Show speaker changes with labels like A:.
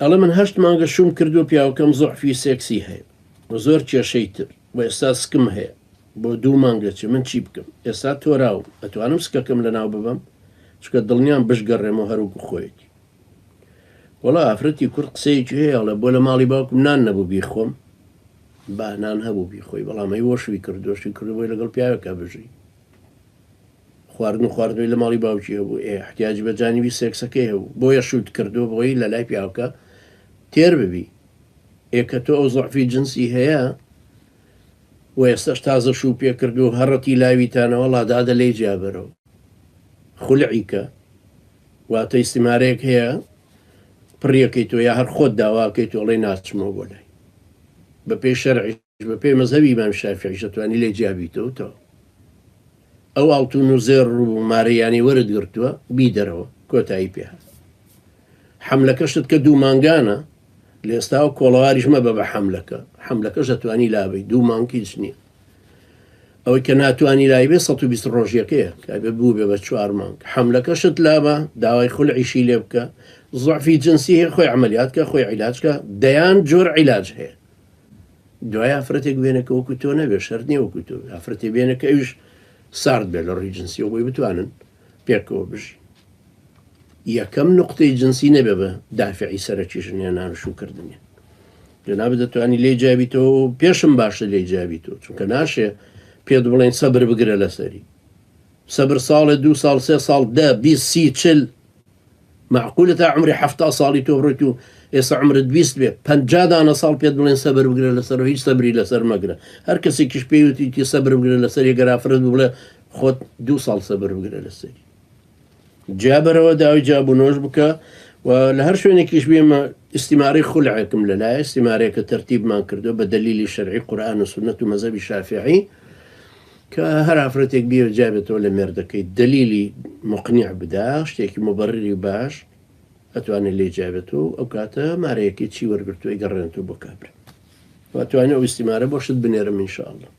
A: ئەڵێ من 8 مانگە شوم کردو پیاوەکەم زوعفی سێکسی هەیە زۆر کێشەی تر و ئێستا سکم هەیە بۆ 2 مانگە چ من چی بکەم ئێستا تۆراوم ئەتوانم سکەکەم لە ناو ببەم چکە دڵنیان بشگەڕێمەوە هەروکو خۆیەتی وەڵا ئافرەتی کورد قسەیەکی هەیەڵێ بۆ لە ماڵی باوکم نان نەبوو بیخۆم بانان هەبوو بیخۆی بەڵام ئەی وەشوی کردوشی کردبووی لەگەڵ پیاوەکە بژی خواردنەوەی لە ماڵی باوکی هەبوو احتیاجی بە جانیبی سێکسەکەی هەبوو بۆیە شوت کردو بۆی لە لای پیاوەکە تێر ببی ئێکە تۆ ئەو زوعفی جنسی هەیە و ئێستاش تازە شوو پێ کردو هەڕەتی لاویتانەوە لادادە لێی جیابەرەوە خولعیکە واتە ئیستیمارەیەک هەیە پڕیەکەی تۆ یا هەر خۆت داواکەی تۆڵی ناچمەوە بۆ لای بە پێی شەرعیش بە پێی مەزهەبی ئیمام شافعیش دەتوانی لێ جیابیتەوە تۆ ئەو ئاڵتون و زێر و مارەیانی وەرت گرتووە بی دەرەوە کۆتایی پێ حەملەکەشت کە 2 مانگانە لە ئێستا و کۆڵەواریش مەبە بە حەملەکەش دەتوانی لابی 2 مانگ هیچ نییە ئەوەی کە ناتوانی لایبێ 120 ڕۆژیەکەیە کابێ بوو بێ بە 4 مانگ حەملەکەشت لابە داوای خولعیشی لێ بکە زوعفی جنسی هەیە خۆی عملیاتکە خۆی عیلاجکە دەیان جۆر عیلاج هەیە دوای ئافرەتێک بێنەکە وەکو تۆ نەبێ شەرت نییە وەکو تۆ ئافرەتی بێنەکە ئەوش سارد بێت لە ڕووی جنسی و بۆی بتوانن پێکەوە بژی یەکەم نقطەی جنسی نەبێ بە دافعی سەرەکی ژنیان شوکردنیە جەنابەت دەتوانی لێ جیابیتەوە پێشم باشە لێ جیابیتەوە چونکە ناشێ پێت بڵێن سەبر بگرە لەسەری سەبر ساڵێ 2 ساڵ 3 ساڵ 10 20 30 40 معقولە تا عمری 70 ساڵی تۆ بڕێت و ئێستا عمرت 20 بێ 50 دانە ساڵ پێت بڵێن سەبر بگرە لەسەر هیچ سەبری لەسەر مەگرە هەر کەسێکیش پێوتی سەبر بگرە لەسەر گەرافرت بڵێ خۆت 2 ساڵ سەبر بگرە لەسەری جابەرەوە داوای جابوونۆش بکە و لە هەر شوێنێکیش بێمە ئیستیماری خولعێکم لەلایە ئیستیمارێکە تەرتیبمان کردو بە دەلیلی شەرعی قورئان و سونەت و مەزهەبی شافعی کە هەر ئافرەتێک بێ جابێتەوە لە مێردەکەی دەلیلی مقنیع بدا شتێکی مبەرری باش ئەتوانێت لێ جابێتەوە ئەو کاتە مارەیەکی چی وەرگرتووە گەڕێنێتەوە بۆ کابرا واتوانێت ئەو ئیستیمارە بۆ شت بنێرم ئینشاءالله